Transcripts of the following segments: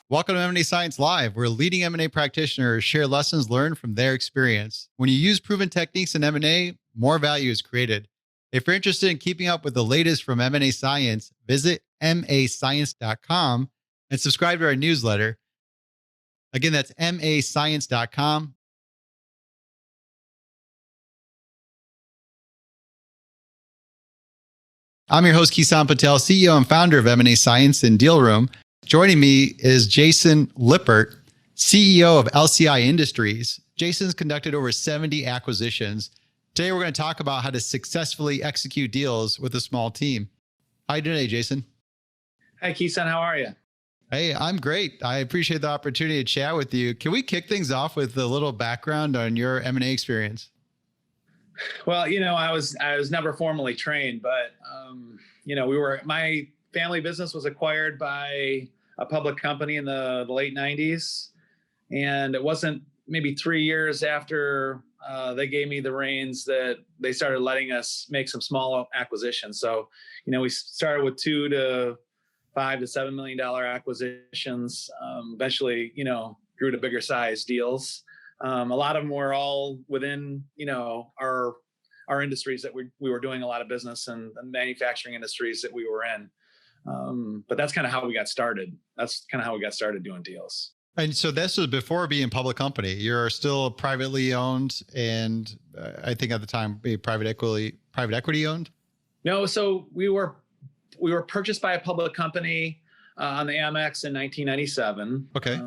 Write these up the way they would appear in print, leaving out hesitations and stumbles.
Welcome to M&A Science Live, where leading M&A practitioners share lessons learned from their experience. When you use proven techniques in M&A, more value is created. If you're interested in keeping up with the latest from M&A Science, visit mascience.com and subscribe to our newsletter. Again, that's mascience.com. I'm your host, Kison Patel, CEO and founder of M&A Science and Deal Room. Joining me is Jason Lippert, CEO of LCI Industries. Jason's conducted over 70 acquisitions. Today, we're going to talk about how to successfully execute deals with a small team. How are you doing today, Jason? Hi, Kison. How are you? Hey, I'm great. I appreciate the opportunity to chat with you. Can we kick things off with a little background on your M&A experience? Well, I was never formally trained, but my family business was acquired by a public company in the late 90s. And it wasn't maybe 3 years after they gave me the reins that they started letting us make some small acquisitions. So, we started with $2 to $5 to $7 million acquisitions. Eventually, grew to bigger size deals. A lot of them were all within, our industries that we were doing a lot of business and the manufacturing industries that we were in. But that's kind of how we got started. That's kind of how we got started doing deals. And so this was before being a public company. You're still privately owned, and I think at the time, private equity owned. No, so we were purchased by a public company on the Amex in 1997. Okay.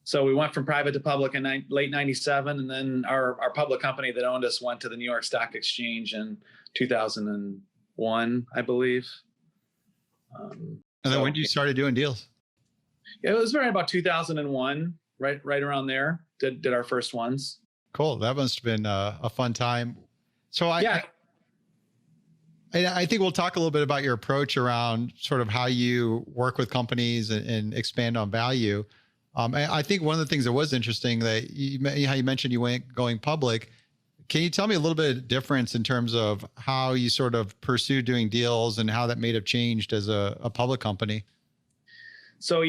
So we went from private to public in late 97, and then our public company that owned us went to the New York Stock Exchange in 2001, I believe. And then when did you started doing deals? Yeah, it was right about 2001, right around there. Did our first ones. Cool. That must have been a fun time. So I think we'll talk a little bit about your approach around sort of how you work with companies and expand on value. I think one of the things that was interesting that how you mentioned you went going public. Can you tell me a little bit of difference in terms of how you sort of pursued doing deals and how that may have changed as a public company? So,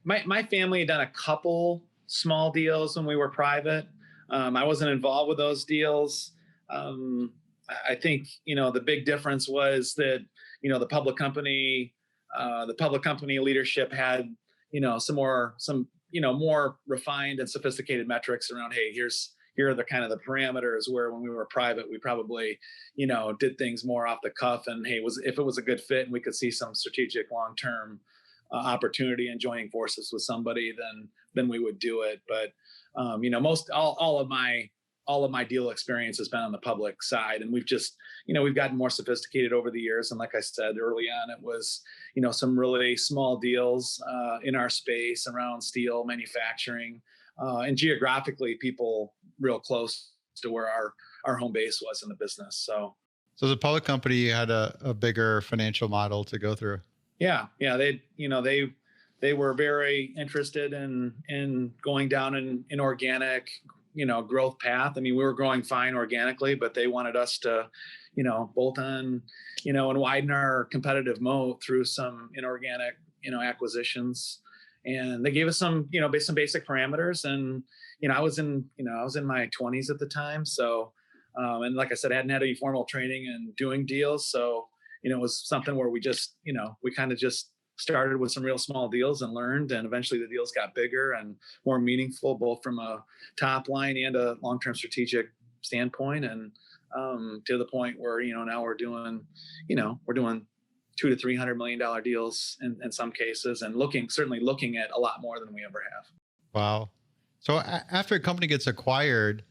my family had done a couple small deals when we were private. I wasn't involved with those deals. I think, the big difference was that, the public company leadership had, some more refined and sophisticated metrics around, hey, here are the kind of the parameters where when we were private, we probably, did things more off the cuff, and hey, if it was a good fit and we could see some strategic long-term opportunity in joining forces with somebody, then we would do it. But all of my deal experience has been on the public side, and we've just, we've gotten more sophisticated over the years. And like I said early on, it was, some really small deals in our space around steel manufacturing, and geographically people real close to where our home base was in the business. So the public company had a bigger financial model to go through. Yeah. They were very interested in going down an organic, growth path. I mean, we were growing fine organically, but they wanted us to, bolt on, and widen our competitive moat through some inorganic, acquisitions. And they gave us some basic parameters. And, I was in my 20s at the time. So, and like I said, I hadn't had any formal training in doing deals. So, it was something where we just, we kind of just started with some real small deals and learned, and eventually the deals got bigger and more meaningful, both from a top line and a long-term strategic standpoint. And to the point where, now we're doing $200 to $300 million deals in some cases, and certainly looking at a lot more than we ever have. Wow. So after a company gets acquired,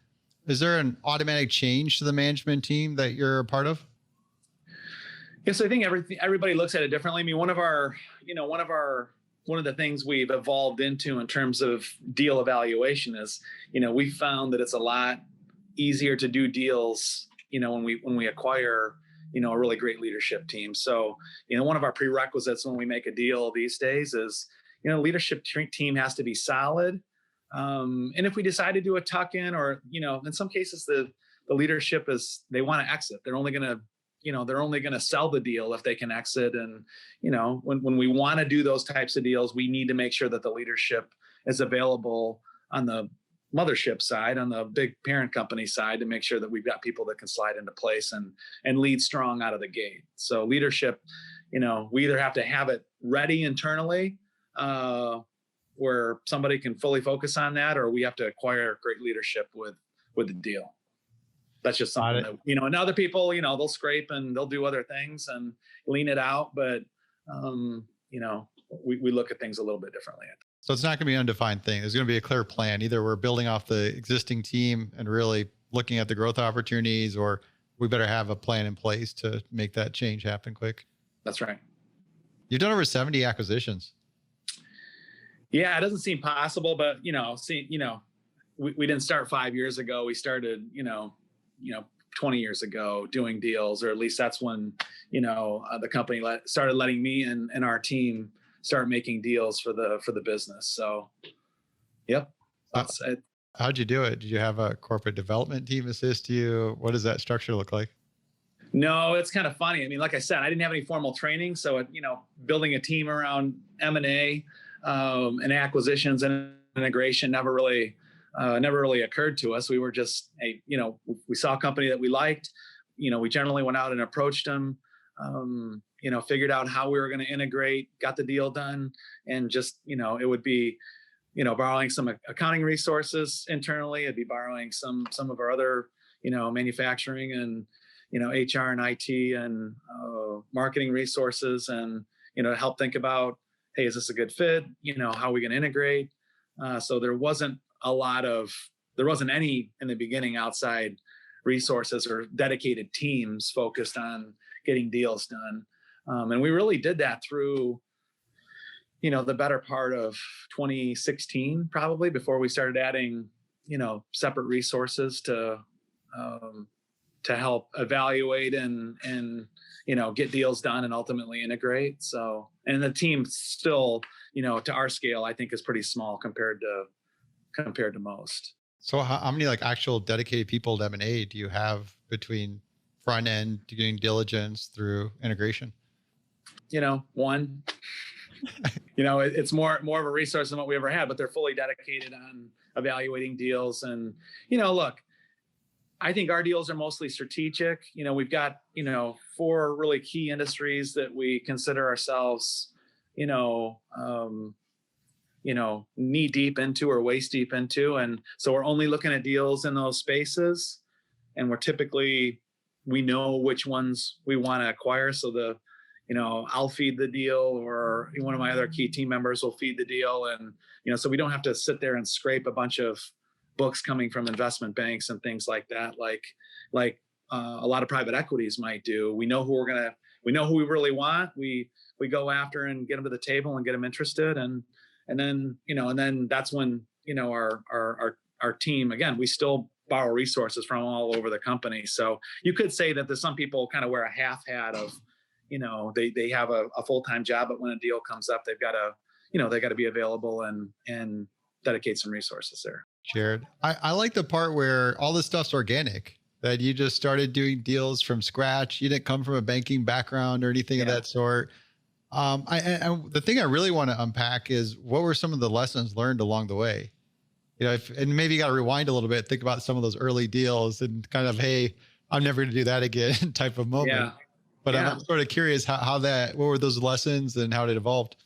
is there an automatic change to the management team that you're a part of? Yes, I think everybody looks at it differently. I mean, one of the things we've evolved into in terms of deal evaluation is, we found that it's a lot easier to do deals, when we acquire, a really great leadership team. So, one of our prerequisites when we make a deal these days is, leadership team has to be solid. And if we decide to do a tuck-in, or, in some cases the leadership they want to exit. They're only going to they're only going to sell the deal if they can exit. And, when we want to do those types of deals, we need to make sure that the leadership is available on the mothership side, on the big parent company side, to make sure that we've got people that can slide into place and lead strong out of the gate. So leadership, we either have to have it ready internally, where somebody can fully focus on that, or we have to acquire great leadership with the deal. That's just something that, and other people, they'll scrape and they'll do other things and lean it out. But, we look at things a little bit differently. So it's not going to be an undefined thing. There's going to be a clear plan. Either we're building off the existing team and really looking at the growth opportunities, or we better have a plan in place to make that change happen quick. That's right. You've done over 70 acquisitions. Yeah, it doesn't seem possible, but we didn't start 5 years ago. We started, 20 years ago doing deals, or at least that's when, the company started letting me and our team start making deals for the business. So, yep, that's it. How'd you do it? Did you have a corporate development team assist you? What does that structure look like? No, it's kind of funny. I mean, like I said, I didn't have any formal training. So, building a team around M&A and acquisitions and integration never really occurred to us. We were just, we saw a company that we liked. We generally went out and approached them, figured out how we were going to integrate, got the deal done, and just, it would be, borrowing some accounting resources internally. It'd be borrowing some of our other, manufacturing and, HR and IT and marketing resources, and, help think about, hey, is this a good fit? How are we going to integrate? So there wasn't any in the beginning outside resources or dedicated teams focused on getting deals done. And we really did that through, the better part of 2016, probably, before we started adding, separate resources to help evaluate and get deals done and ultimately integrate. So, and the team still, to our scale, I think is pretty small compared to most. So how many actual dedicated people to M&A do you have between front end doing diligence through integration? One. It's more of a resource than what we ever had, but they're fully dedicated on evaluating deals. And look, I think our deals are mostly strategic. We've got 4 really key industries that we consider ourselves knee deep into or waist deep into. And so we're only looking at deals in those spaces, and we know which ones we want to acquire. So I'll feed the deal, or one of my other key team members will feed the deal. And, so we don't have to sit there and scrape a bunch of books coming from investment banks and things like that. Like a lot of private equities might do. We know who we really want. We go after and get them to the table and get them interested. And then that's when, our team, again, we still borrow resources from all over the company. So you could say that there's some people kind of wear a half hat of, they have a full-time job, but when a deal comes up, they've got to be available and dedicate some resources there. Jared, I like the part where all this stuff's organic, that you just started doing deals from scratch. You didn't come from a banking background or anything of that sort. The thing I really want to unpack is, what were some of the lessons learned along the way? And maybe you got to rewind a little bit, think about some of those early deals and kind of, hey, I'm never going to do that again type of moment. Yeah. But I'm sort of curious what were those lessons and how it evolved?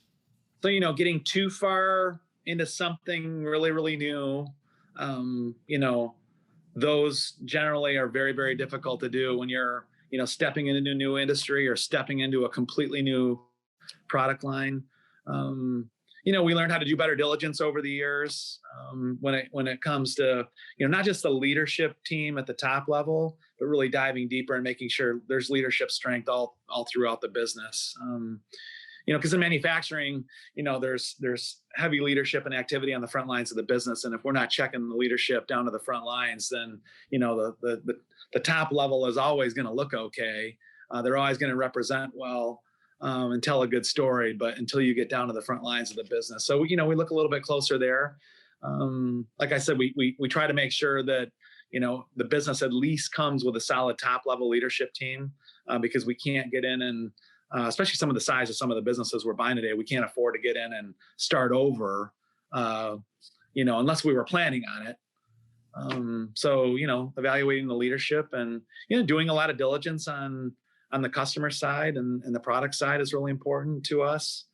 So, getting too far into something really, really new, those generally are very, very difficult to do when you're, stepping into a new industry or stepping into a completely new product line. We learned how to do better diligence over the years, when it comes to, not just the leadership team at the top level, but really diving deeper and making sure there's leadership strength all throughout the business. Because in manufacturing, there's heavy leadership and activity on the front lines of the business. And if we're not checking the leadership down to the front lines, then, the top level is always going to look okay. They're always going to represent well, and tell a good story, but until you get down to the front lines of the business. So, we look a little bit closer there. Like I said, we try to make sure that, the business at least comes with a solid top level leadership team, because we can't get in and especially some of the size of some of the businesses we're buying today, we can't afford to get in and start over, unless we were planning on it. So, evaluating the leadership and, doing a lot of diligence on the customer side and the product side is really important to us.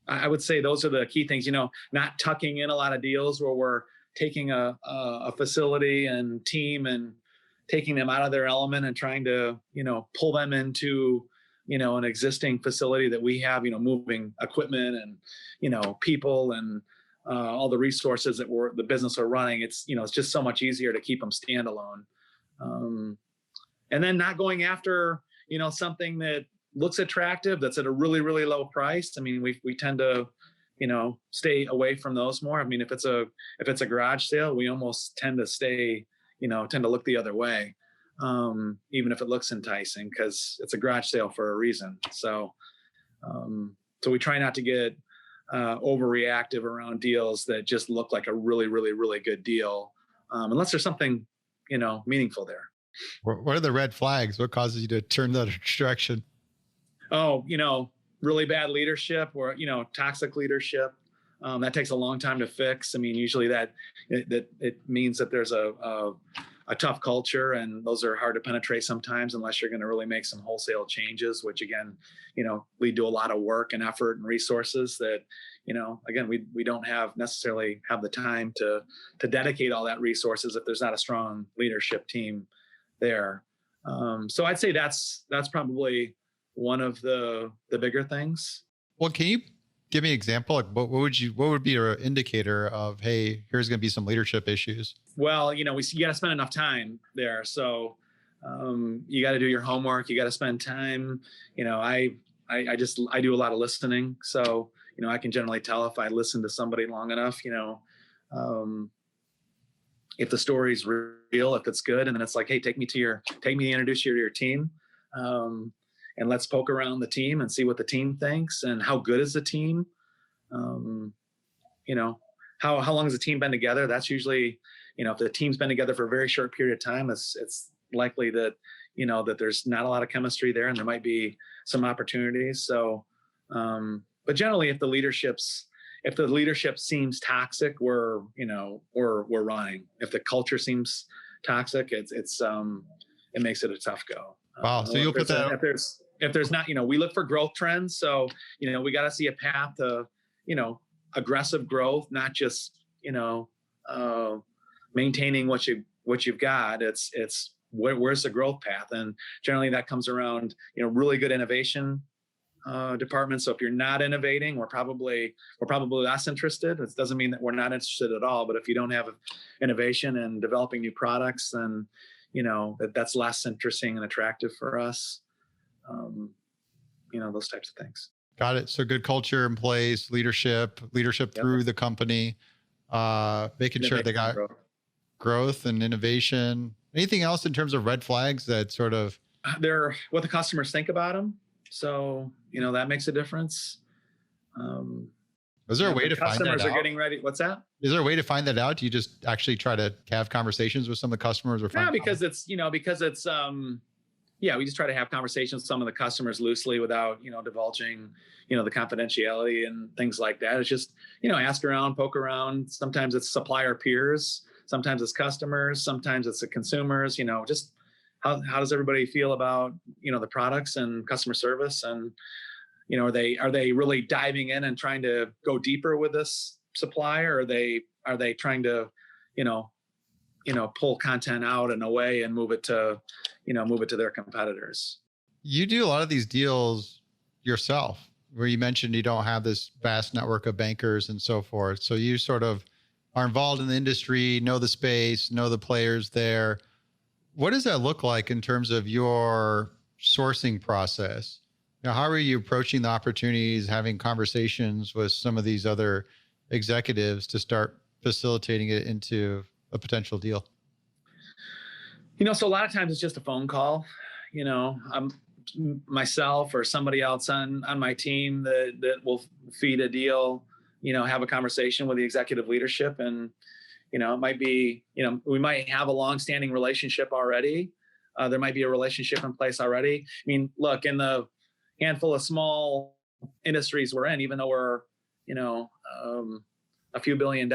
I would say those are the key things, not tucking in a lot of deals where we're taking a facility and team and taking them out of their element and trying to, pull them into, an existing facility that we have, moving equipment and, people and all the resources that the business are running. It's, it's just so much easier to keep them standalone. And then not going after, something that looks attractive that's at a really, really low price. I mean, we tend to, stay away from those more. I mean, if it's a garage sale, we almost tend to look the other way, even if it looks enticing, because it's a garage sale for a reason. So we try not to get overreactive around deals that just look like a really, really, really good deal, unless there's something, meaningful there. What are the red flags? What causes you to turn the direction? Oh, really bad leadership or, toxic leadership. That takes a long time to fix. I mean, usually that it means that there's a tough culture, and those are hard to penetrate sometimes unless you're going to really make some wholesale changes, which again, lead to a lot of work and effort and resources that, again, we don't necessarily have the time to dedicate all that resources if there's not a strong leadership team there. So I'd say that's probably one of the bigger things. Well, can you give me an example? Like what would be your indicator of, hey, here's going to be some leadership issues? Well, you got to spend enough time there. So you got to do your homework. You got to spend time. I do a lot of listening. So, I can generally tell if I listen to somebody long enough, if the story's real, if it's good, and then it's like, hey, take me to introduce you to your team. And let's poke around the team and see what the team thinks and how good is the team. How long has the team been together? That's usually, if the team's been together for a very short period of time, it's likely that, that there's not a lot of chemistry there and there might be some opportunities. So, but generally if the leadership seems toxic, we're running. If the culture seems toxic, it makes it a tough go. Wow. So you'll put that if there's not, we look for growth trends. So, we got to see a path to, aggressive growth, not just, maintaining what you've got. It's where's the growth path? And generally that comes around, really good innovation department. So if you're not innovating, we're probably less interested. It doesn't mean that we're not interested at all, but if you don't have innovation and developing new products, then that's less interesting and attractive for us. Those types of things. Got it. So good culture in place, leadership through the company, making sure they got growth and innovation. Anything else in terms of red flags that sort of they're what the customers think about them. So, that makes a difference. Is there a way to find that out? Customers are getting ready. What's that? Is there a way to find that out? Do you just actually try to have conversations with some of the customers? Because it's we just try to have conversations with some of the customers loosely without, divulging, the confidentiality and things like that. It's just, ask around, poke around. Sometimes it's supplier peers. Sometimes it's customers. Sometimes it's the consumers, just how does everybody feel about, the products and customer service? And, are they really diving in and trying to go deeper with this supplier? Or are they trying to, pull content out and away and move it to their competitors? You do a lot of these deals yourself, where you mentioned you don't have this vast network of bankers and so forth. So you sort of are involved in the industry, know the space, know the players there. What does that look like in terms of your sourcing process? How are you approaching the opportunities, having conversations with some of these other executives to start facilitating it into a potential deal? So a lot of times it's just a phone call, myself or somebody else on my team that will feed a deal, have a conversation with the executive leadership and, It might be, we might have a long-standing relationship already. There might be a relationship in place already. I mean, look, in the handful of small industries we're in, even though we're, a few $billion,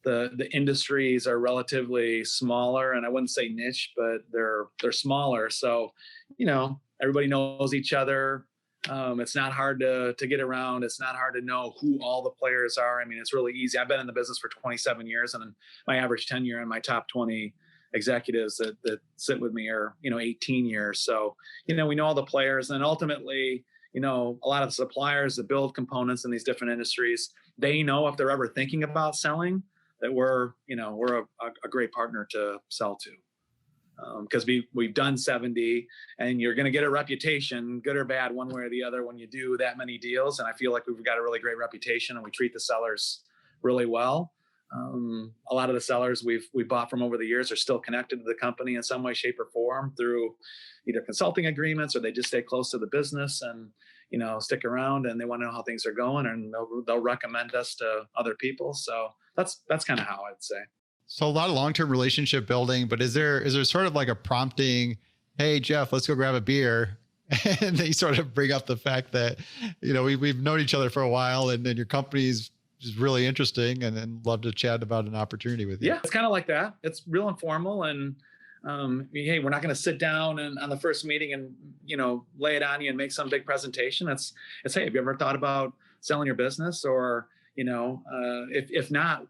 the industries are relatively smaller, and I wouldn't say niche, but they're smaller. So, everybody knows each other. It's not hard to get around. It's not hard to know who all the players are. I mean, it's really easy. I've been in the business for 27 years, and my average tenure in my top 20 executives that sit with me are, 18 years. So, we know all the players, and ultimately, a lot of the suppliers that build components in these different industries, they know if they're ever thinking about selling, that we're a great partner to sell to. Because we've done 70, and you're going to get a reputation, good or bad, one way or the other, when you do that many deals. And I feel like we've got a really great reputation, and we treat the sellers really well. A lot of the sellers we've bought from over the years are still connected to the company in some way, shape, or form through either consulting agreements, or they just stay close to the business and stick around, and they want to know how things are going, and they'll recommend us to other people. So that's kind of how I'd say. So a lot of long-term relationship building, but is there sort of like a prompting, hey, Jeff, let's go grab a beer? And they sort of bring up the fact that, we've known each other for a while, and then your company's just really interesting, and love to chat about an opportunity with you. Yeah, it's kind of like that. It's real informal, and hey, we're not going to sit down and on the first meeting and, lay it on you and make some big presentation. It's hey, have you ever thought about selling your business? Or, if not,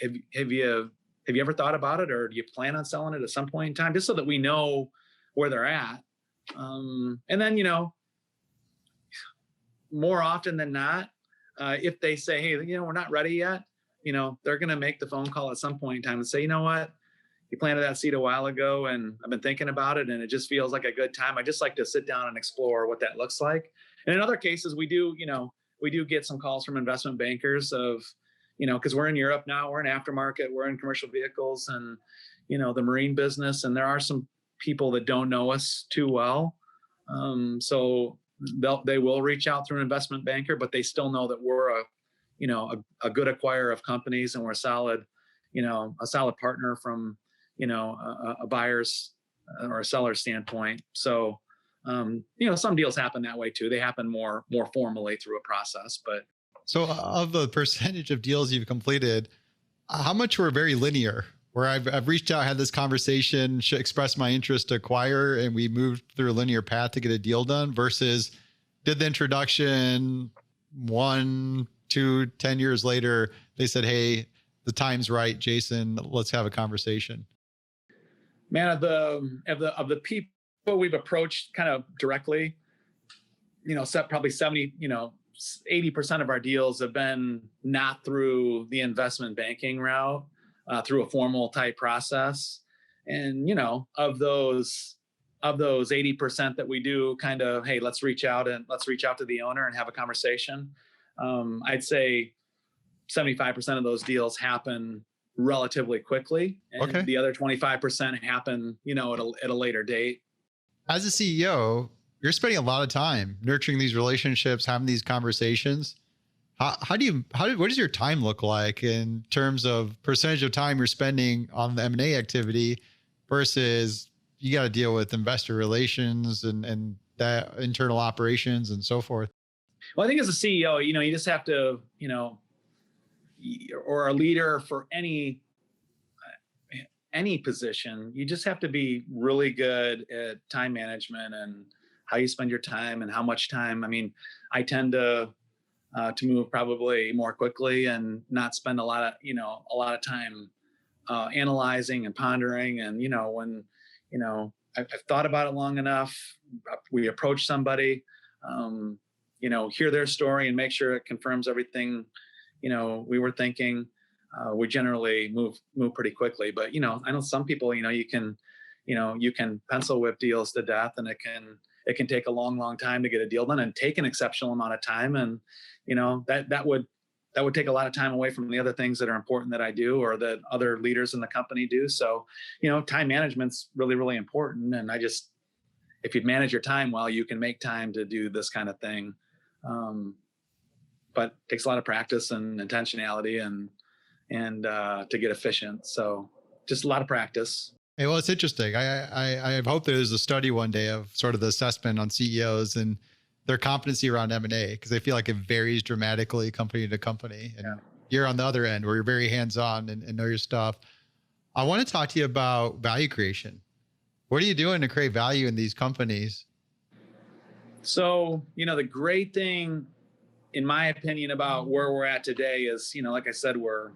have you ever thought about it, or do you plan on selling it at some point in time, just so that we know where they're at? And then, more often than not, if they say, hey, we're not ready yet, they're going to make the phone call at some point in time and say, you know what, you planted that seed a while ago, and I've been thinking about it, and it just feels like a good time. I just like to sit down and explore what that looks like. And in other cases, we do get some calls from investment bankers of, because we're in Europe now, we're in aftermarket, we're in commercial vehicles, and, the marine business. And there are some people that don't know us too well. So they will reach out through an investment banker, but they still know that we're a good acquirer of companies, and we're a solid partner from, a buyer's or a seller's standpoint. So, some deals happen that way too. They happen more formally through a process. But so of the percentage of deals you've completed, how much were very linear, where I've reached out, had this conversation, expressed my interest to acquire, and we moved through a linear path to get a deal done, versus did the introduction 1, 2, 10 years later, they said, hey, the time's right, Jason, let's have a conversation? Man, of the people we've approached kind of directly, probably 70, 80% of our deals have been not through the investment banking route, through a formal type process. And, of those 80% that we do kind of, hey, let's reach out to the owner and have a conversation. I'd say 75% of those deals happen relatively quickly, and the other 25% happen, at a later date. As a CEO, you're spending a lot of time nurturing these relationships, having these conversations. What does your time look like in terms of percentage of time you're spending on the M&A activity versus you got to deal with investor relations and that internal operations and so forth? Well, I think as a CEO, you just have to, or a leader for any position, you just have to be really good at time management and how you spend your time and how much time. I mean, I tend to move probably more quickly and not spend a lot of time analyzing and pondering. And when I've thought about it long enough, we approach somebody, hear their story and make sure it confirms everything we were thinking. We generally move pretty quickly. But I know some people, you can pencil whip deals to death, and it can take a long time to get a deal done, and take an exceptional amount of time. And that would take a lot of time away from the other things that are important that I do, or that other leaders in the company do. So time management's really, really important. And if you manage your time well, you can make time to do this kind of thing. But it takes a lot of practice and intentionality, and and to get efficient. So just a lot of practice. Hey, well, it's interesting. I hope there's a study one day of sort of the assessment on CEOs and their competency around M&A, because I feel like it varies dramatically company to company. And Yeah. you're on the other end where you're very hands-on and know your stuff. I want to talk to you about value creation. What are you doing to create value in these companies? So, the great thing, in my opinion, about where we're at today is, like I said, we're,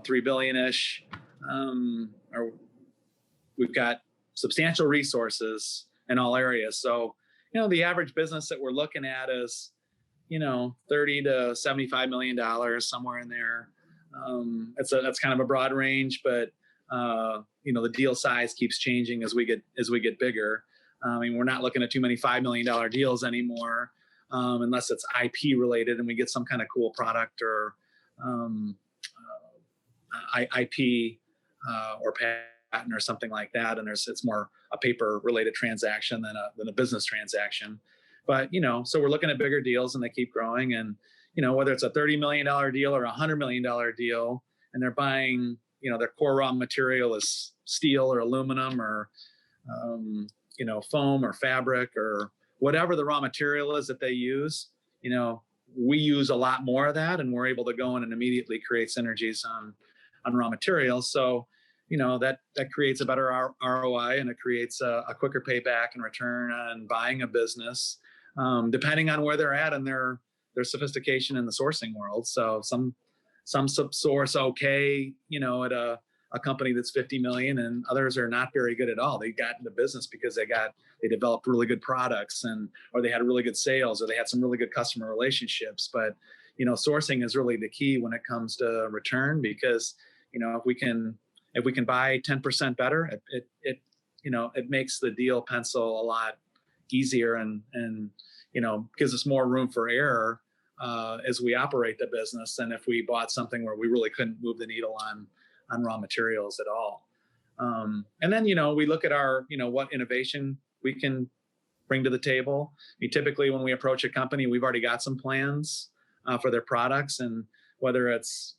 3 billion-ish, or we've got substantial resources in all areas. So, the average business that we're looking at is, $30 to $75 million, somewhere in there. That's kind of a broad range, but the deal size keeps changing as we get bigger. We're not looking at too many $5 million deals anymore, unless it's IP related and we get some kind of cool product or IP or patent or something like that. And it's more a paper related transaction than a business transaction. But, so we're looking at bigger deals and they keep growing. And, whether it's a $30 million deal or a $100 million deal, and they're buying, their core raw material is steel or aluminum or, foam or fabric or whatever the raw material is that they use, we use a lot more of that, and we're able to go in and immediately create synergies on raw materials. So, that creates a better ROI, and it creates a quicker payback and return on buying a business, depending on where they're at and their sophistication in the sourcing world. So some source okay, at a company that's 50 million, and others are not very good at all. They got into business because they developed really good products, or they had really good sales, or they had some really good customer relationships. But, sourcing is really the key when it comes to return, because, if we can buy 10% better, it makes the deal pencil a lot easier and gives us more room for error as we operate the business than if we bought something where we really couldn't move the needle on raw materials at all. And then, we look at our, what innovation we can bring to the table. Typically when we approach a company, we've already got some plans for their products, and whether it's,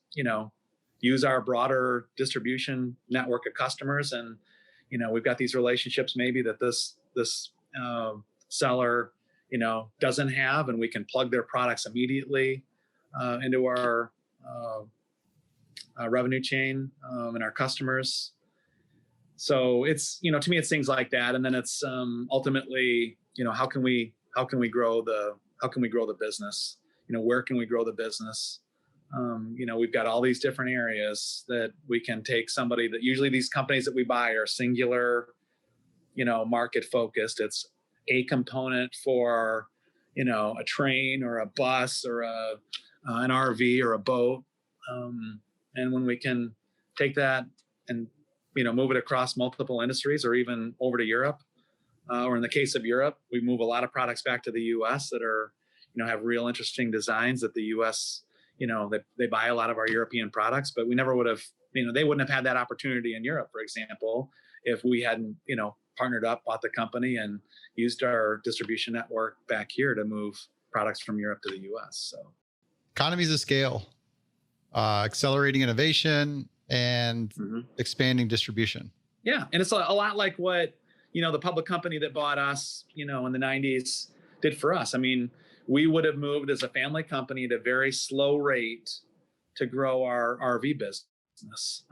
use our broader distribution network of customers. And, we've got these relationships maybe that this seller, doesn't have, and we can plug their products immediately into our revenue chain and our customers. So it's, to me, it's things like that. And then it's ultimately, how can we grow the business? Where can we grow the business? We've got all these different areas that we can take somebody that usually these companies that we buy are singular, market focused. It's a component for, a train or a bus or an RV or a boat. And when we can take that and, move it across multiple industries or even over to Europe, or in the case of Europe, we move a lot of products back to the US that are, have real interesting designs that the US, they buy a lot of our European products, but we never would have, they wouldn't have had that opportunity in Europe, for example, if we hadn't, partnered up, bought the company, and used our distribution network back here to move products from Europe to the US. So Economies of scale, accelerating innovation, and expanding distribution. Yeah. And it's a lot like what, the public company that bought us, in the 90s did for us. We would have moved as a family company at a very slow rate to grow our RV business.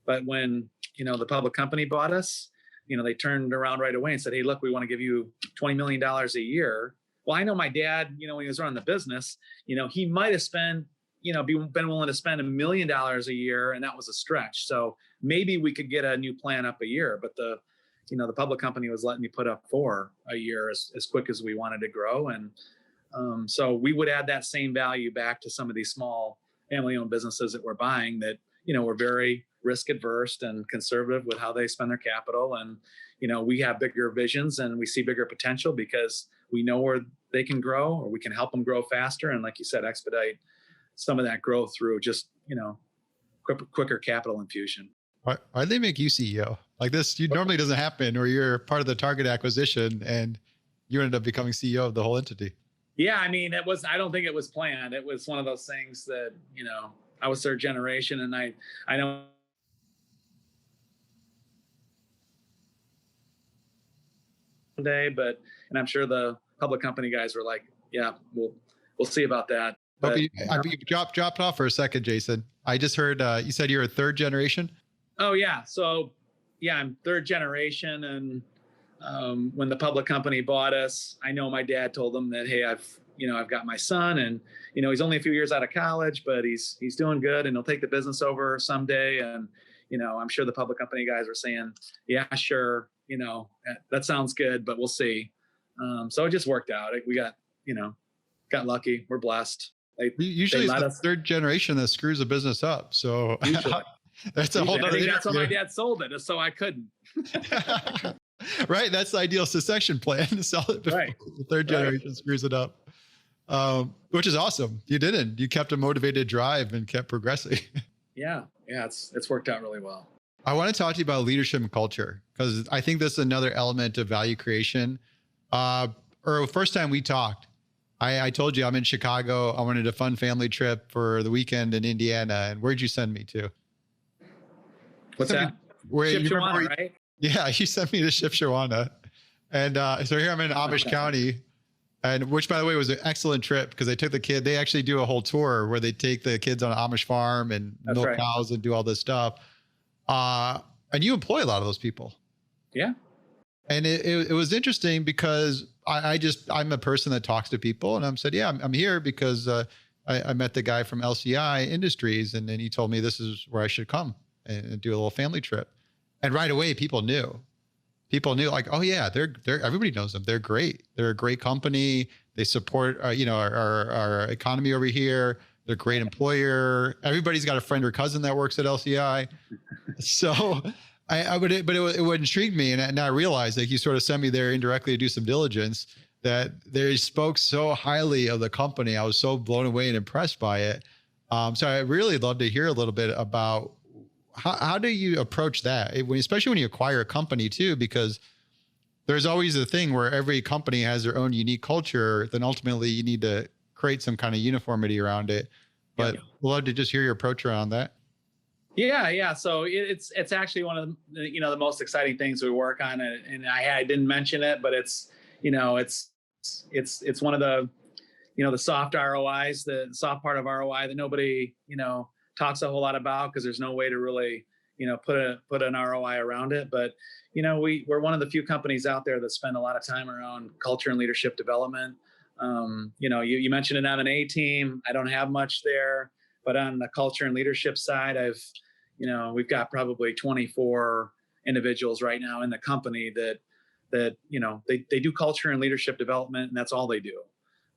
But when, the public company bought us, they turned around right away and said, hey, look, we want to give you $20 million a year. Well, I know my dad, when he was running the business, he might have spent, been willing to spend $1 million a year, and that was a stretch. So maybe we could get a new plan up a year, but the public company was letting me put up 4 a year as quick as we wanted to grow. And so we would add that same value back to some of these small family-owned businesses that we're buying that, we're very risk adverse and conservative with how they spend their capital. And, we have bigger visions and we see bigger potential because we know where they can grow, or we can help them grow faster. And like you said, expedite some of that growth through just, quicker capital infusion. Why'd they make you CEO? Like this normally doesn't happen, or you're part of the target acquisition and you ended up becoming CEO of the whole entity. Yeah. I don't think it was planned. It was one of those things that, I was third generation, and I know day, but and I'm sure the public company guys were like, yeah, we'll see about that. But But you dropped off for a second, Jason. I just heard you said you're a third generation. oh yeah, so yeah, I'm third generation, and when the public company bought us, I know my dad told them that, hey, I've got my son, and he's only a few years out of college, but he's doing good, and he'll take the business over someday. And I'm sure the public company guys were saying, yeah, sure, that sounds good, but we'll see. So it just worked out. We got lucky. We're blessed. Usually it's the third generation that screws a business up. So that's a whole other thing. That's why my dad sold it, so I couldn't. Right. That's the ideal succession plan, to sell it before the third generation screws it up. Which is awesome. You didn't. You kept a motivated drive and kept progressing. Yeah, it's worked out really well. I want to talk to you about leadership and culture, because I think this is another element of value creation. First time we talked, I told you I'm in Chicago. I wanted a fun family trip for the weekend in Indiana. And where'd you send me to? What's that? Shipshewana, right? Yeah, you sent me to Shipshewana. And so here I'm in Amish County, and which, by the way, was an excellent trip, because they took the kid. They actually do a whole tour where they take the kids on an Amish farm and milk cows and do all this stuff. And you employ a lot of those people. Yeah. And it was interesting because I'm a person that talks to people, and I said, yeah, I'm here because I met the guy from LCI Industries, and then he told me this is where I should come and do a little family trip. And right away, people knew like, oh yeah, they're everybody knows them. They're great. They're a great company. They support our economy over here. They're a great employer. Everybody's got a friend or cousin that works at LCI. So it would intrigue me. And I realized, like, you sort of sent me there indirectly to do some diligence, that they spoke so highly of the company. I was so blown away and impressed by it. So I really love to hear a little bit about how do you approach that, especially when you acquire a company too, because there's always a thing where every company has their own unique culture. Then ultimately you need to create some kind of uniformity around it. But we'd love to just hear your approach around that. Yeah. So it's actually one of the, the most exciting things we work on, and I didn't mention it, but it's one of the, the soft ROIs, the soft part of ROI that nobody, talks a whole lot about, because there's no way to really, put an ROI around it. But, we're one of the few companies out there that spend a lot of time around culture and leadership development. You mentioned an M&A team. I don't have much there, but on the culture and leadership side, we've got probably 24 individuals right now in the company that they do culture and leadership development, and that's all they do.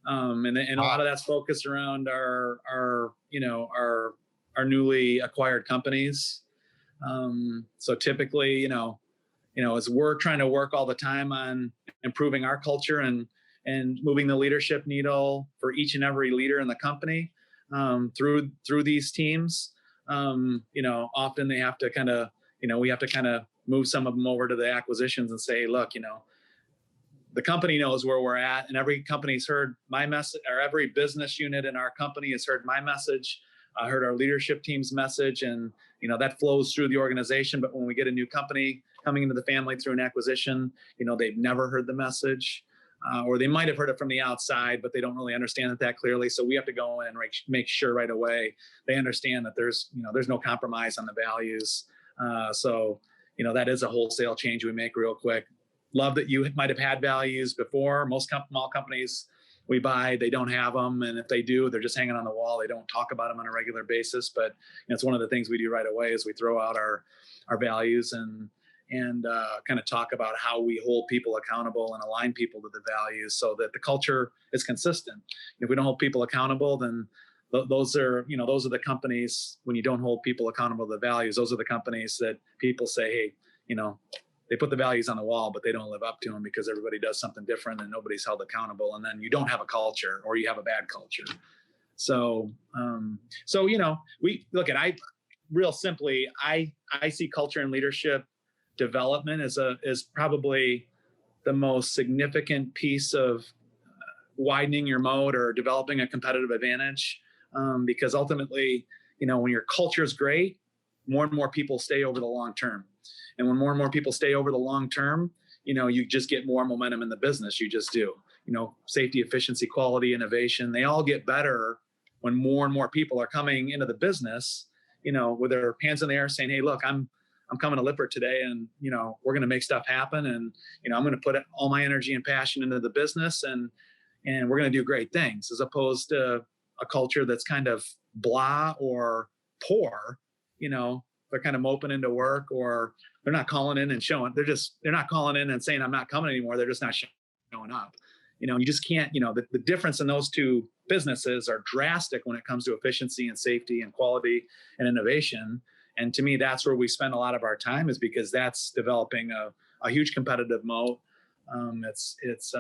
And a lot of that's focused around our newly acquired companies. So typically, as we're trying to work all the time on improving our culture and moving the leadership needle for each and every leader in the company, through these teams, often they have to kind of, we have to kind of move some of them over to the acquisitions and say, look, the company knows where we're at, and every company's heard my message, or every business unit in our company has heard my message, heard our leadership team's message, and that flows through the organization. But when we get a new company coming into the family through an acquisition, they've never heard the message, or they might have heard it from the outside, but they don't really understand it that clearly. So we have to go in and make sure right away they understand that there's no compromise on the values. So that is a wholesale change we make real quick. Love that you might have had values before. Most small companies we buy, they don't have them. And if they do, they're just hanging on the wall. They don't talk about them on a regular basis. But it's one of the things we do right away is we throw out our values and kind of talk about how we hold people accountable and align people to the values so that the culture is consistent. If we don't hold people accountable, then those are the companies, when you don't hold people accountable to the values, those are the companies that people say, hey, they put the values on the wall, but they don't live up to them because everybody does something different and nobody's held accountable. And then you don't have a culture, or you have a bad culture. So, we look at, real simply, I see culture and leadership development is probably the most significant piece of widening your moat or developing a competitive advantage. Because ultimately, when your culture is great, more and more people stay over the long term. And when more and more people stay over the long term, you just get more momentum in the business. You just do. Safety, efficiency, quality, innovation, they all get better when more and more people are coming into the business, with their hands in the air saying, hey, look, I'm coming to Lippert today, and, we're going to make stuff happen. And, I'm going to put all my energy and passion into the business, and we're going to do great things, as opposed to a culture that's kind of blah or poor. They're kind of moping into work, or they're not calling in and showing. They're not calling in and saying, I'm not coming anymore. They're just not showing up. You just can't, the difference in those two businesses are drastic when it comes to efficiency and safety and quality and innovation. And to me, that's where we spend a lot of our time, is because that's developing a huge competitive moat. It's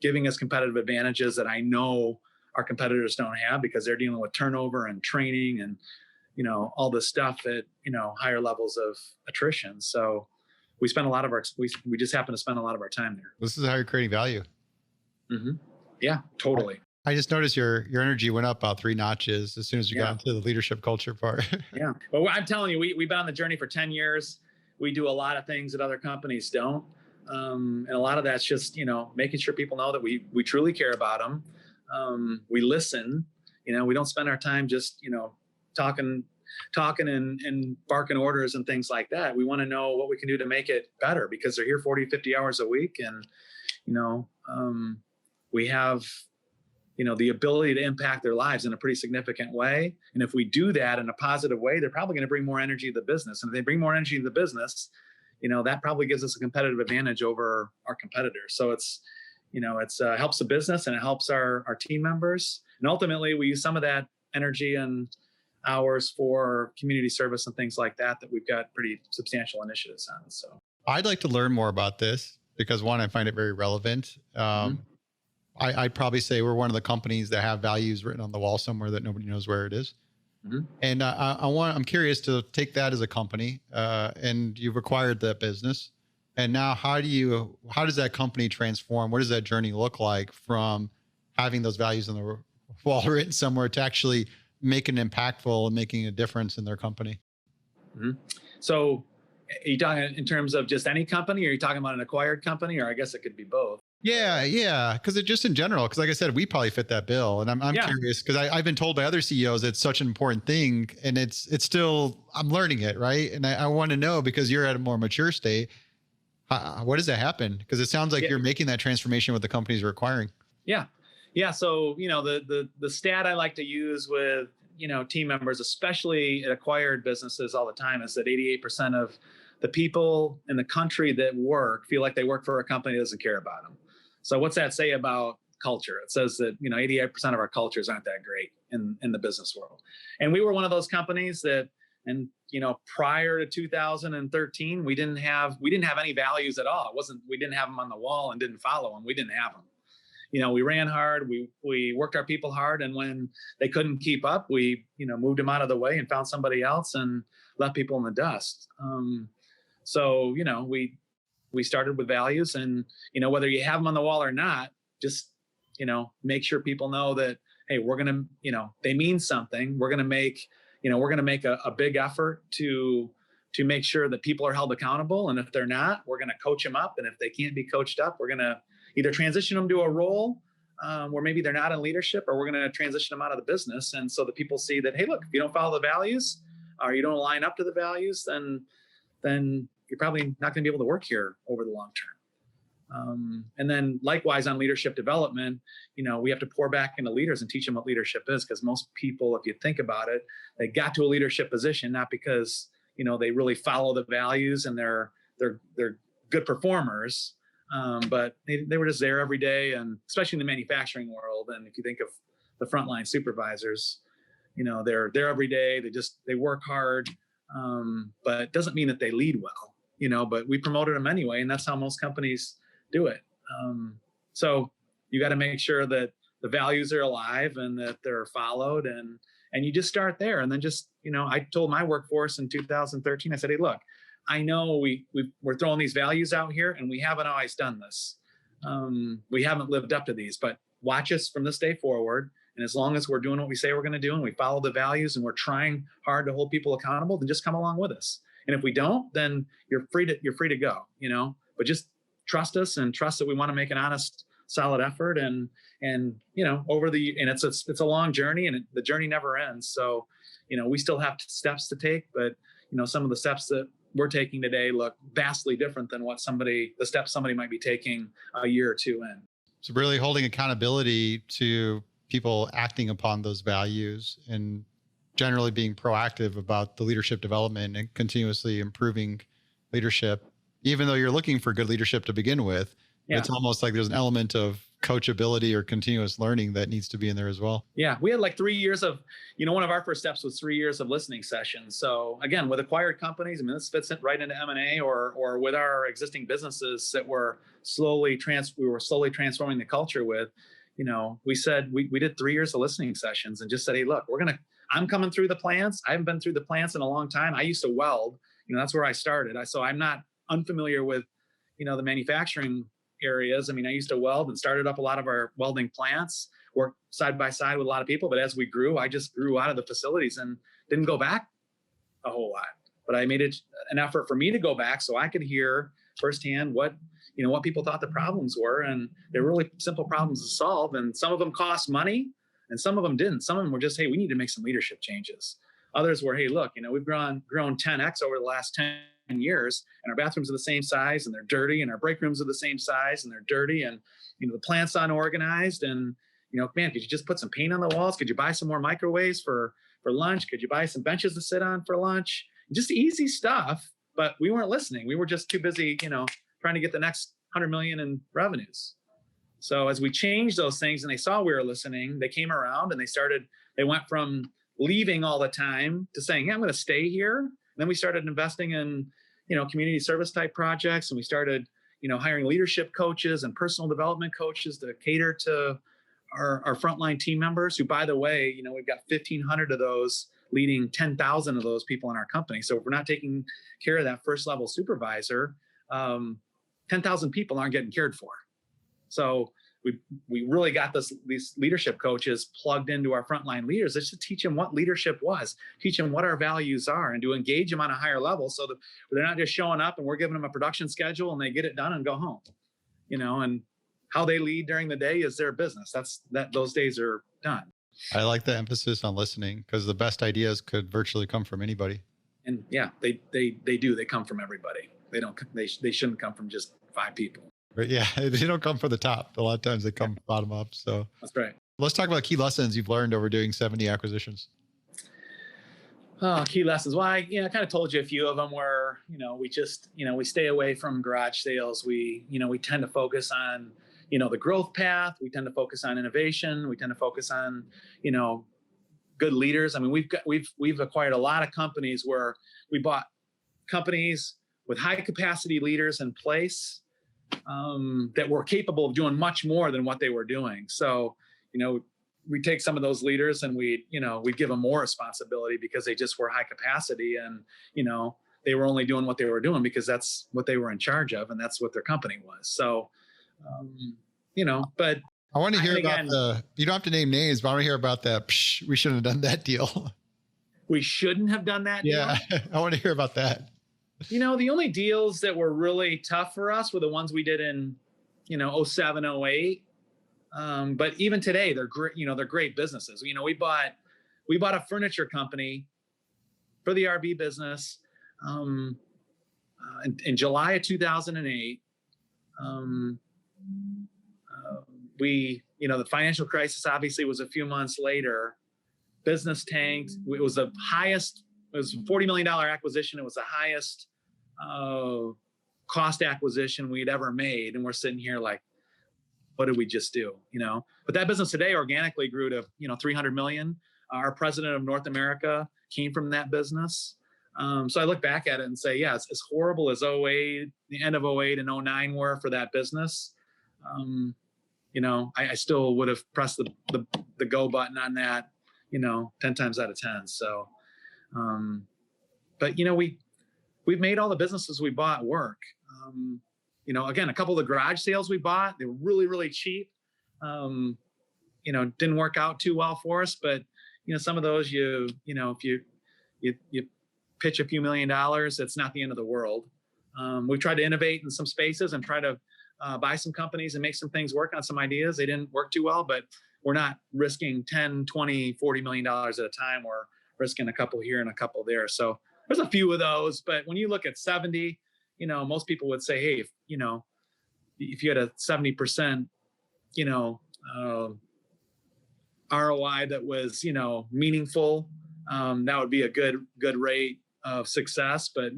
giving us competitive advantages that I know our competitors don't have, because they're dealing with turnover and training and, all this stuff at, higher levels of attrition. So we spend we just happen to spend a lot of our time there. This is how you're creating value. Mm-hmm. Yeah, totally. I just noticed your energy went up about 3 notches as soon as you got into the leadership culture part. Yeah. Well, I'm telling you, we've been on the journey for 10 years. We do a lot of things that other companies don't. And a lot of that's just, making sure people know that we truly care about them. We listen, we don't spend our time just, talking and barking orders and things like that. We want to know what we can do to make it better, because they're here 40, 50 hours a week. And, we have, the ability to impact their lives in a pretty significant way. And if we do that in a positive way, they're probably going to bring more energy to the business. And if they bring more energy to the business, that probably gives us a competitive advantage over our competitors. So it's helps the business, and it helps our team members. And ultimately, we use some of that energy and hours for community service and things like that we've got pretty substantial initiatives on. So I'd like to learn more about this, because one, I find it very relevant. I'd probably say we're one of the companies that have values written on the wall somewhere that nobody knows where it is. Mm-hmm. And I'm curious to take that as a company, and you've acquired that business. And now how does that company transform? What does that journey look like from having those values on the wall written somewhere to actually making it impactful and making a difference in their company? Mm-hmm. So are you talking in terms of just any company, or are you talking about an acquired company? Or I guess it could be both. Yeah. Because it just in general, because like I said, we probably fit that bill. And I'm curious, because I've been told by other CEOs it's such an important thing, and it's still, I'm learning it, right? And I want to know, because you're at a more mature state, what does that happen? Because it sounds like you're making that transformation with the companies you're acquiring. Yeah. So, the stat I like to use with, team members, especially at acquired businesses all the time, is that 88% of the people in the country that feel like they work for a company that doesn't care about them. So what's that say about culture? It says that, 88% of our cultures aren't that great in the business world. And we were one of those companies that, and, prior to 2013, we didn't have any values at all. We didn't have them on the wall and didn't follow them. We didn't have them. We ran hard, we worked our people hard. And when they couldn't keep up, we, moved them out of the way and found somebody else and left people in the dust. So, we started with values, and, whether you have them on the wall or not, just, make sure people know that, hey, we're going to, they mean something. We're going to make, a big effort to make sure that people are held accountable. And if they're not, we're going to coach them up. And if they can't be coached up, we're going to either transition them to a role where maybe they're not in leadership, or we're going to transition them out of the business. And so the people see that, hey, look, if you don't follow the values, or you don't line up to the values, then you're probably not going to be able to work here over the long term. And then likewise on leadership development, we have to pour back into leaders and teach them what leadership is, because most people, if you think about it, they got to a leadership position not because, they really follow the values and they're good performers, but they were just there every day, and especially in the manufacturing world. And if you think of the frontline supervisors, they're there every day. They work hard, but it doesn't mean that they lead well, but we promoted them anyway. And that's how most companies do it. So you got to make sure that the values are alive and that they're followed, and you just start there. And then just, I told my workforce in 2013, I said, hey, look, I know we're throwing these values out here, and we haven't always done this. We haven't lived up to these, but watch us from this day forward, And as long as we're doing what we say we're going to do and we follow the values and we're trying hard to hold people accountable, then just come along with us. And if we don't, then you're free to go, but just trust us and trust that we want to make an honest, solid effort. And it's a long journey, and the journey never ends. So, we still have steps to take, but some of the steps that we're taking today look vastly different than the steps somebody might be taking a year or two in. So really holding accountability to people acting upon those values and generally being proactive about the leadership development and continuously improving leadership, even though you're looking for good leadership to begin with. Yeah. It's almost like there's an element of coachability or continuous learning that needs to be in there as well. Yeah. We had like 3 years of, one of our first steps was 3 years of listening sessions. So again, with acquired companies, this fits right into M&A or with our existing businesses that were slowly transforming the culture with, we said, we did 3 years of listening sessions and just said, hey, look, I'm coming through the plants. I haven't been through the plants in a long time. I used to weld, that's where I started. So I'm not unfamiliar with, the manufacturing areas. I used to weld and started up a lot of our welding plants, worked side by side with a lot of people. But as we grew, I just grew out of the facilities and didn't go back a whole lot. But I made it an effort for me to go back so I could hear firsthand what people thought the problems were. And they're really simple problems to solve. And some of them cost money and some of them didn't. Some of them were just, hey, we need to make some leadership changes. Others were, hey, look, we've grown 10x over the last 10 years, and our bathrooms are the same size and they're dirty, and our break rooms are the same size and they're dirty, and the plant's unorganized, and man, could you just put some paint on the walls? Could you buy some more microwaves for lunch? Could you buy some benches to sit on for lunch? Just easy stuff, but we weren't listening. We were just too busy, trying to get the next 100 million in revenues. So as we changed those things and they saw we were listening, they came around and they went from leaving all the time to saying, yeah, I'm going to stay here. And then we started investing in, community service type projects. And we started, hiring leadership coaches and personal development coaches to cater to our frontline team members who, by the way, we've got 1,500 of those leading 10,000 of those people in our company. So if we're not taking care of that first level supervisor, 10,000 people aren't getting cared for. So we really got these leadership coaches plugged into our frontline leaders just to teach them what leadership was, teach them what our values are, and to engage them on a higher level so that they're not just showing up and we're giving them a production schedule and they get it done and go home, and how they lead during the day is their business. Those days are done. I like the emphasis on listening, because the best ideas could virtually come from anybody. And yeah, they do. They come from everybody. They shouldn't come from just 5 people. But yeah, they don't come from the top. A lot of times they come bottom up. So that's right. Let's talk about key lessons you've learned over doing 70 acquisitions. Oh, key lessons. Well, I kind of told you a few of them where, we stay away from garage sales. We tend to focus on, the growth path. We tend to focus on innovation. We tend to focus on, good leaders. We've acquired a lot of companies where we bought companies with high capacity leaders in place that were capable of doing much more than what they were doing. So, we take some of those leaders and we give them more responsibility because they just were high capacity, and, they were only doing what they were doing because that's what they were in charge of, and that's what their company was. So, but I want to hear about you don't have to name names, but I want to hear about that. We shouldn't have done that deal. We shouldn't have done that deal? Yeah, I want to hear about that. The only deals that were really tough for us were the ones we did in, 07, 08. But even today, they're great. They're great businesses. We bought a furniture company for the RV business in July of 2008. The financial crisis obviously was a few months later. Business tanked. It was the highest. It was a $40 million acquisition. It was the highest cost acquisition we'd ever made. And we're sitting here like, what did we just do? But that business today organically grew to, 300 million. Our president of North America came from that business. So I look back at it and say, yeah, as horrible as 08, the end of 08 and 09 were for that business. I still would have pressed the go button on that, 10 times out of 10. So, but we've made all the businesses we bought work. Again, a couple of the garage sales we bought, they were really, really cheap. didn't work out too well for us. But, some of those, if you pitch a few $1,000,000, it's not the end of the world. We've tried to innovate in some spaces and try to buy some companies and make some things work on some ideas. They didn't work too well, but we're not risking 10, 20, $40 million at a time. We're risking a couple here and a couple there. So there's a few of those, but when you look at 70, most people would say, hey, if you had a 70%, ROI that was, meaningful, that would be a good rate of success. But,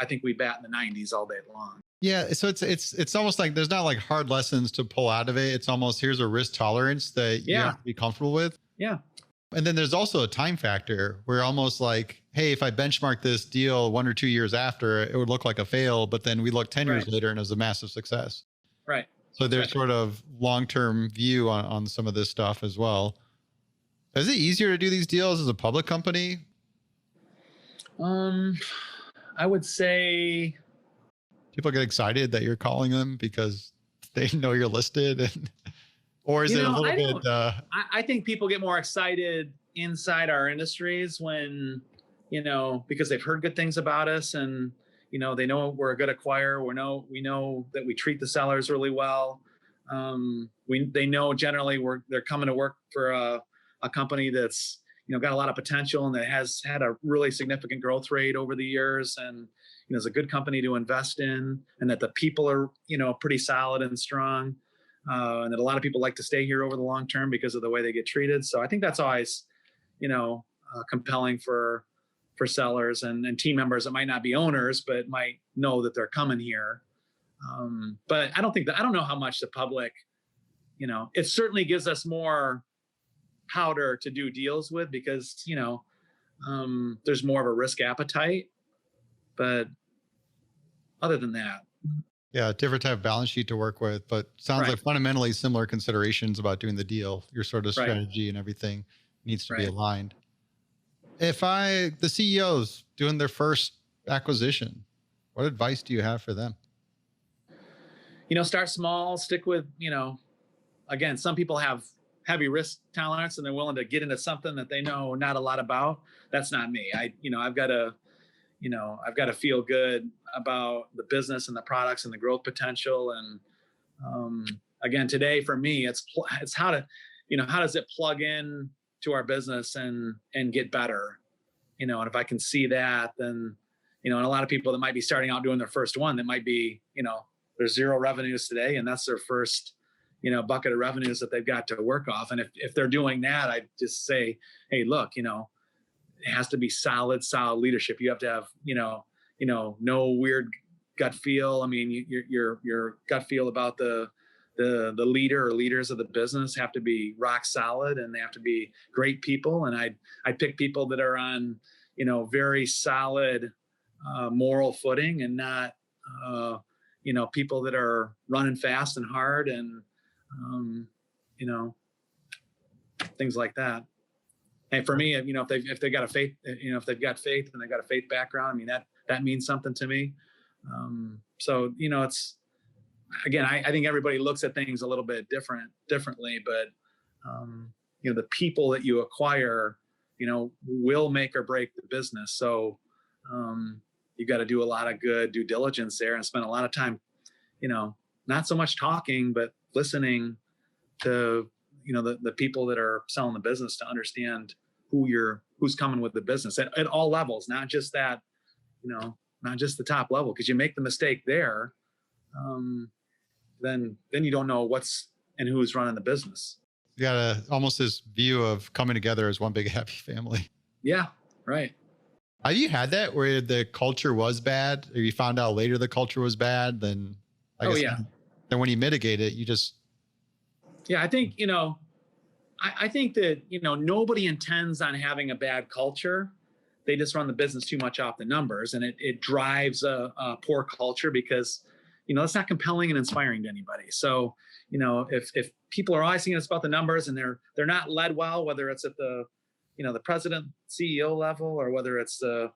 I think we bat in the 90s all day long. Yeah. So it's almost like there's not like hard lessons to pull out of it. It's almost, here's a risk tolerance that you have to be comfortable with. Yeah. And then there's also a time factor where almost like, hey, if I benchmark this deal 1 or 2 years after, it would look like a fail, but then we look 10 years later and it was a massive success. Right. So there's sort of long-term view on some of this stuff as well. Is it easier to do these deals as a public company? I would say people get excited that you're calling them because they know you're listed, or is it a little bit? I think people get more excited inside our industries when, because they've heard good things about us, and they know we're a good acquirer. We know that we treat the sellers really well. They know generally they're coming to work for a company that's got a lot of potential and that has had a really significant growth rate over the years, and is a good company to invest in, and that the people are pretty solid and strong, and that a lot of people like to stay here over the long term because of the way they get treated. So I think that's always compelling for sellers and team members that might not be owners but might know that they're coming here. But I don't know how much the public, it certainly gives us more powder to do deals with because there's more of a risk appetite. But other than that, yeah, different type of balance sheet to work with, but sounds like fundamentally similar considerations about doing the deal. Your sort of strategy and everything needs to be aligned. If the CEOs doing their first acquisition, what advice do you have for them? Start small, stick with, again, some people have heavy risk tolerance and they're willing to get into something that they know not a lot about. That's not me. I've got to feel good about the business and the products and the growth potential. And again, today for me, it's how does it plug in to our business and get better, and if I can see that, then, and a lot of people that might be starting out doing their first one, that might be, there's 0 revenues today, and that's their first, bucket of revenues that they've got to work off. And if they're doing that, I just say, hey, look, it has to be solid leadership. You have to have, no weird gut feel. I mean, your gut feel about the leader or leaders of the business have to be rock solid, and they have to be great people. And I pick people that are on, very solid moral footing, and not, people that are running fast and hard and, things like that. And for me, if they've got a faith, if they've got faith and they've got a faith background, I mean, that means something to me. So, it's, again, I think everybody looks at things a little bit differently, but, the people that you acquire, will make or break the business. So, you've got to do a lot of good due diligence there and spend a lot of time, not so much talking, but listening to, the people that are selling the business, to understand who's coming with the business at all levels, not just that, not just the top level. Cause you make the mistake there, then you don't know what's and who's running the business. You got almost this view of coming together as one big happy family. Yeah. Right. Have you had that where the culture was bad, or you found out later the culture was bad? Then I guess then when you mitigate it, you just. Yeah, I think, I think that, nobody intends on having a bad culture. They just run the business too much off the numbers, and it drives a poor culture because, it's not compelling and inspiring to anybody. So, if people are always thinking it's about the numbers and they're not led well, whether it's at the, the president, CEO level, or whether it's the,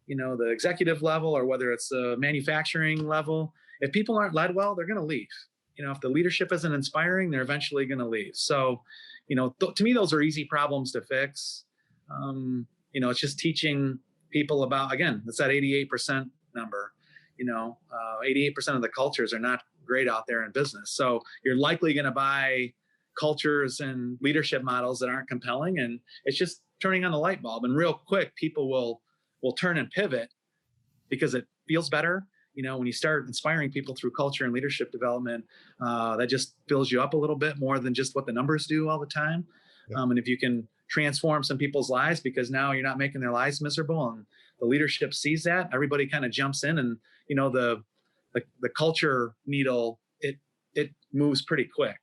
the executive level, or whether it's the manufacturing level, if people aren't led well, they're going to leave. If the leadership isn't inspiring, they're eventually going to leave. So, to me, those are easy problems to fix. It's just teaching people about, again, it's that 88% number. 88% of the cultures are not great out there in business. So you're likely going to buy cultures and leadership models that aren't compelling. And it's just turning on the light bulb. And real quick, people will turn and pivot because it feels better. When you start inspiring people through culture and leadership development, that just fills you up a little bit more than just what the numbers do all the time. Yeah. And if you can transform some people's lives, because now you're not making their lives miserable, and the leadership sees that, everybody kind of jumps in, and the culture needle, it moves pretty quick.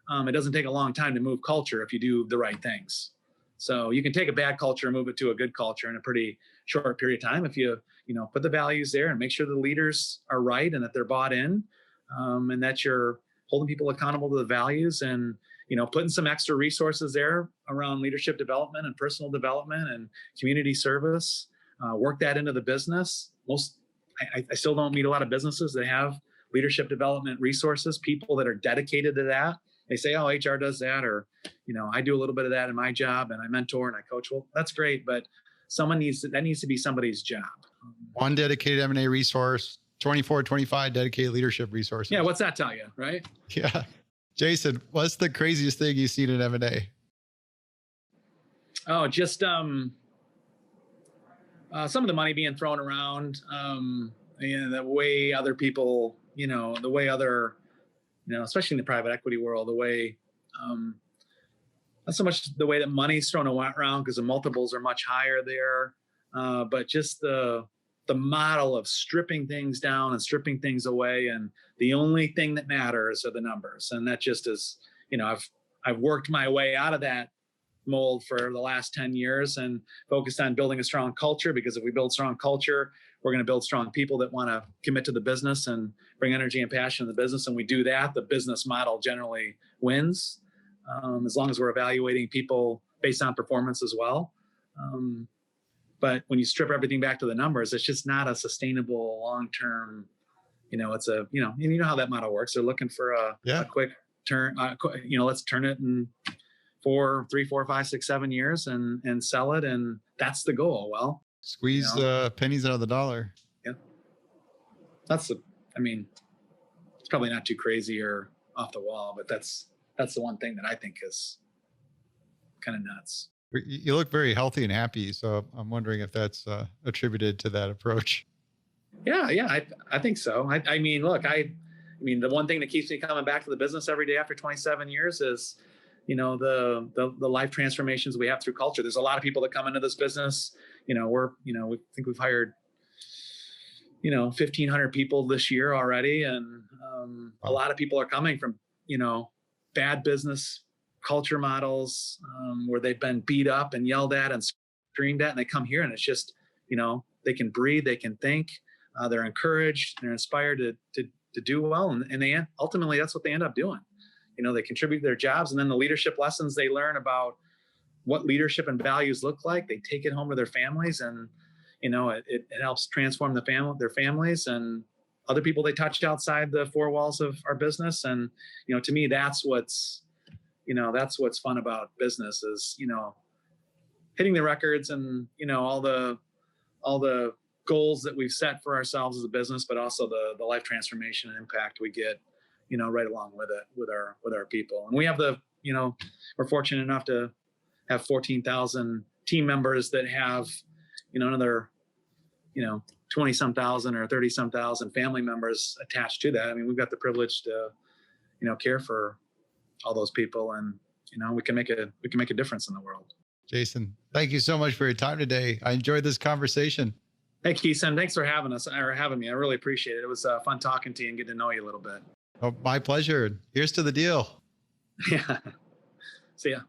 It doesn't take a long time to move culture if you do the right things. So you can take a bad culture and move it to a good culture in a pretty short period of time if you put the values there and make sure the leaders are right and that they're bought in, and that you're holding people accountable to the values, and putting some extra resources there around leadership development and personal development and community service. Work that into the business. I still don't meet a lot of businesses that have leadership development resources, people that are dedicated to that. They say, oh, HR does that, or, I do a little bit of that in my job, and I mentor and I coach. Well, that's great, but that needs to be somebody's job. One dedicated M&A resource, 24, 25 dedicated leadership resources. Yeah. What's that tell you? Right. Yeah. Jason, what's the craziest thing you've seen in M&A? Oh, just, some of the money being thrown around, the way other people, the way other, especially in the private equity world, the way, not so much the way that money's thrown around because the multiples are much higher there, but just the model of stripping things down and stripping things away, and the only thing that matters are the numbers. And that just is, I've worked my way out of that mold for the last 10 years and focused on building a strong culture, because if we build strong culture, we're going to build strong people that want to commit to the business and bring energy and passion to the business. And we do that, the business model generally wins, as long as we're evaluating people based on performance as well. But when you strip everything back to the numbers, it's just not a sustainable long-term, it's and you know how that model works. They're looking for a quick turn, let's turn it in 3, 4, 5, 6, 7 years and sell it. And that's the goal. Well, squeeze pennies out of the dollar. Yeah. It's probably not too crazy or off the wall, but that's the one thing that I think is kind of nuts. You look very healthy and happy, so I'm wondering if that's attributed to that approach. Yeah, I think so. Look, the one thing that keeps me coming back to the business every day after 27 years is, the life transformations we have through culture. There's a lot of people that come into this business. We think we've hired, 1,500 people this year already, and a lot of people are coming from, bad business culture models, where they've been beat up and yelled at and screamed at, and they come here and it's just, they can breathe, they can think, they're encouraged, they're inspired to do well, and they ultimately that's what they end up doing. They contribute their jobs, and then the leadership lessons they learn about what leadership and values look like, they take it home to their families, and it helps transform their families and other people they touch outside the four walls of our business. And to me, that's what's fun about business is hitting the records and all the goals that we've set for ourselves as a business, but also the life transformation and impact we get right along with it with our people. And we have we're fortunate enough to have 14,000 team members that have another 20 some thousand or 30 some thousand family members attached to that. We've got the privilege to care for all those people, and we can make a difference in the world. Jason, thank you so much for your time today. I enjoyed this conversation. Hey, Kison, thanks for having me. I really appreciate it. It was fun talking to you and getting to know you a little bit. Oh, my pleasure. Here's to the deal. Yeah. See ya.